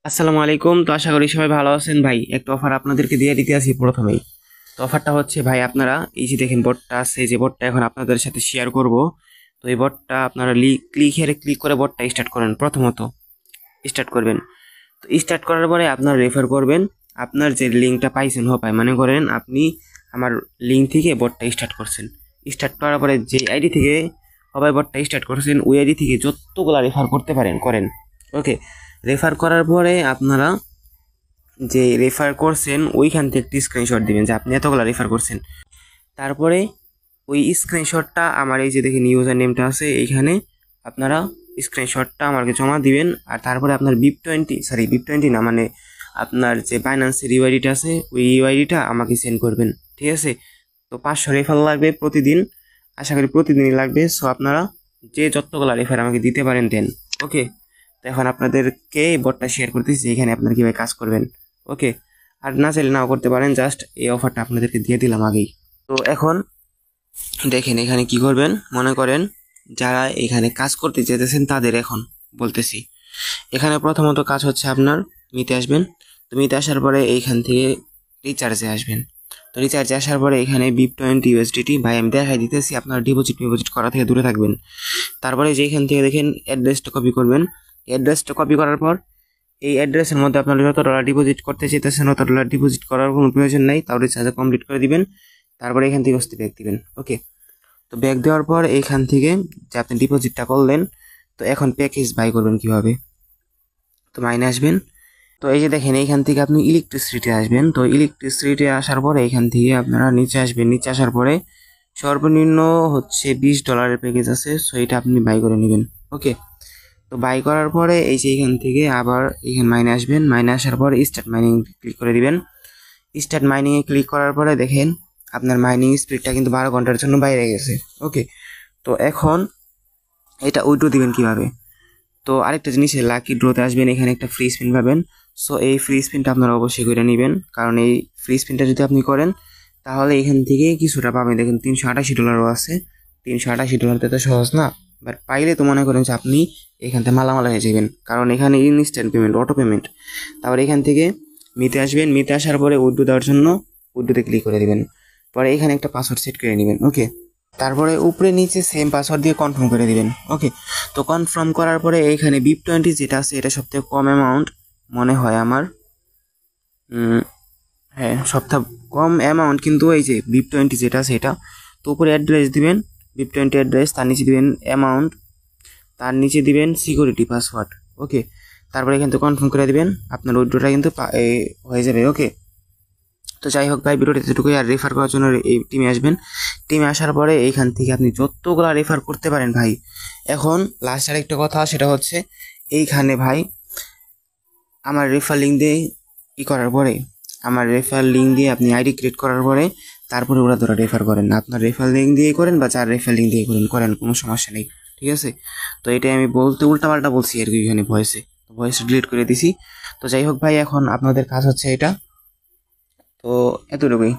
আসসালামু আলাইকুম। তো আশা করি সবাই ভালো আছেন ভাই। একটা অফার আপনাদেরকে দিয়ে দিতে আসি প্রথমেই। তো অফারটা হচ্ছে ভাই, আপনারা এই যে দেখেন বটটা আছে, যে বটটা এখন আপনাদের সাথে শেয়ার করব। তো এই বটটা আপনারা ক্লিক করে বটটা স্টার্ট করেন। প্রথমত স্টার্ট করবেন। তো স্টার্ট করার পরে আপনারা রেফার করবেন আপনার যে লিঙ্কটা পাইছেন পায়, মনে করেন আপনি আমার লিঙ্ক থেকে বটটা স্টার্ট করছেন। স্টার্ট করার পরে যে আইডি থেকে সবাই বটটা স্টার্ট করছেন, ওই আইডি থেকে যতগুলা রেফার করতে পারেন করেন। ওকে, রেফার করার পরে আপনারা যে রেফার করছেন ওইখান থেকে একটি স্ক্রিনশট দিবেন যে আপনি এতগুলো রেফার করছেন। তারপরে ওই স্ক্রিনশটটা আমার এই যে দেখেন ইউজার নেমটা আছে এইখানে, আপনারা স্ক্রিনশটটা আমাকে জমা দিবেন। আর তারপরে আপনার বিপ টোয়েন্টি না, মানে আপনার যে বাইন্যান্সের ইউআইডিটা আছে ওই ইউআইডিটা আমাকে সেন্ড করবেন। ঠিক আছে? তো 500 রেফার লাগবে প্রতিদিন, আশা করি প্রতিদিনই লাগবে। সো আপনারা যে যতগুলো রেফার আমাকে দিতে পারেন দেন। ওকে, তো এখন আপনাদেরকে বটটা শেয়ার করতেছি, এখানে আপনারা কীভাবে কাজ করবেন। ওকে, আর না চাইলে নাও করতে পারেন, জাস্ট এই অফারটা আপনাদেরকে দিয়ে দিলাম আগেই। তো এখন দেখেন এখানে কি করবেন, মনে করেন যারা এখানে কাজ করতে যেতেছেন তাদের এখন বলতেছি। এখানে প্রথমত কাজ হচ্ছে আপনার মিতে আসবেন। তো মিতে আসার পরে এইখান থেকে রিচার্জে আসবেন। তো রিচার্জে আসার পরে এখানে BIP20 USDT, ভাই আমি দেখাই দিতেছি, আপনারা ডিপোজিট করা থেকে দূরে থাকবেন। তারপরে যেখান থেকে দেখেন অ্যাড্রেসটা কপি করবেন। অ্যাড্রেসটা কপি করার পর এই অ্যাড্রেসের মধ্যে আপনারা যত ডলার ডিপোজিট করতে চাইতেছেন অত ডলার ডিপোজিট করার কোনো প্রয়োজন নাই, তাও রিচার্জ কমপ্লিট করে দিবেন। তারপরে এখান থেকে ব্যাক দিবেন। ওকে, তো ব্যাক দেওয়ার পর এইখান থেকে যে আপনি ডিপোজিটটা করলেন, তো এখন প্যাকেজ বাই করবেন কিভাবে। তো মাইনে আসবেন। তো এই যে দেখেন এইখান থেকে আপনি ইলেকট্রিসিটি আসবেন। তো ইলেকট্রিসিটি আসার পরে এইখান থেকে আপনারা নিচে আসবেন। নিচে আসার পরে সর্বনিম্ন হচ্ছে $20 প্যাকেজ আছে, সো এটা আপনি বাই করে নেবেন। ওকে, তো বাই করার পরে এই যে এখান থেকে আবার এখানে মাইনে আসবেন। মাইনে আসার পরে স্টার্ট মাইনিং ক্লিক করে দিবেন। স্টার্ট মাইনিংয়ে ক্লিক করার পরে দেখেন আপনার মাইনিং স্পিডটা কিন্তু 12 ঘন্টার জন্য বাইরে গেছে। ওকে, তো এখন এটা উইথড্র দিবেন কিভাবে। তো আরেকটা জিনিস, লাকি ড্রোতে আসবেন, এখানে একটা ফ্রি স্পিন পাবেন। সো এই ফ্রি স্পিনটা আপনারা অবশ্যই করে নেবেন, কারণ এই ফ্রি স্পিনটা যদি আপনি করেন তাহলে এখান থেকে কিছুটা পাবেন। দেখেন $388 আছে। $388 তো সহজ না, বাট পাইলে তো মনে করেন যে আপনি এখান থেকে মালামালা হয়ে যাবেন, কারণ এখানে ইনস্ট্যান্ট পেমেন্ট, অটো পেমেন্ট। তারপরে এখান থেকে মিতে আসবেন। মিতে আসার পরে উইথড্র দেওয়ার জন্য উইথড্রোতে ক্লিক করে দিবেন। পরে এখানে একটা পাসওয়ার্ড সেট করে নেবেন। ওকে, তারপরে উপরে নিচে সেম পাসওয়ার্ড দিয়ে কনফার্ম করে দিবেন। ওকে, তো কনফার্ম করার পরে এইখানে BIP20 যেটা আছে এটা সবথেকে কম অ্যামাউন্ট মনে হয় আমার। হ্যাঁ, সবথেকে কম অ্যামাউন্ট কিন্তু এই যে BIP20 যেটা আছে এটা। তো উপরে অ্যাড্রেস দিবেন, BIP20 অ্যাড্রেস, তার নিচে দিবেন অ্যামাউন্ট, তার নিচে দিবেন সিকিউরিটি পাসওয়ার্ড। ওকে, তারপরে এখান থেকে কনফার্ম করে দিবেন, আপনার উইথড্রটা কিন্তু হয়ে যাবে। ওকে, তো যাই হোক ভাই, ভিডিওটা এতটুকুই। আর রেফার করার জন্য এই টিমে আসবেন। টিমে আসার পরে এইখান থেকে আপনি যতগুলো রেফার করতে পারেন ভাই। এখন লাস্ট আরেকটা কথা, সেটা হচ্ছে এইখানে ভাই আমার রেফার লিঙ্ক দিয়ে করার পরে, আমার রেফার লিঙ্ক দিয়ে আপনি আইডি ক্রিয়েট করার পরে তারপরে ওরা ধরা রেফার করেন, আপনার রেফার লিঙ্ক দিয়ে করেন বা যার রেফার লিঙ্ক দিয়ে করেন কোনো সমস্যা নেই। ঠিক আছে? তো এটাই আমি বলতে উল্টাপাল্টা বলছি আর কি এখানে ভয়েস ডিলিট করে দিছি। তো যাই হোক ভাই, এখন আপনাদের কাজ হচ্ছে এটা। তো এতটুকুই।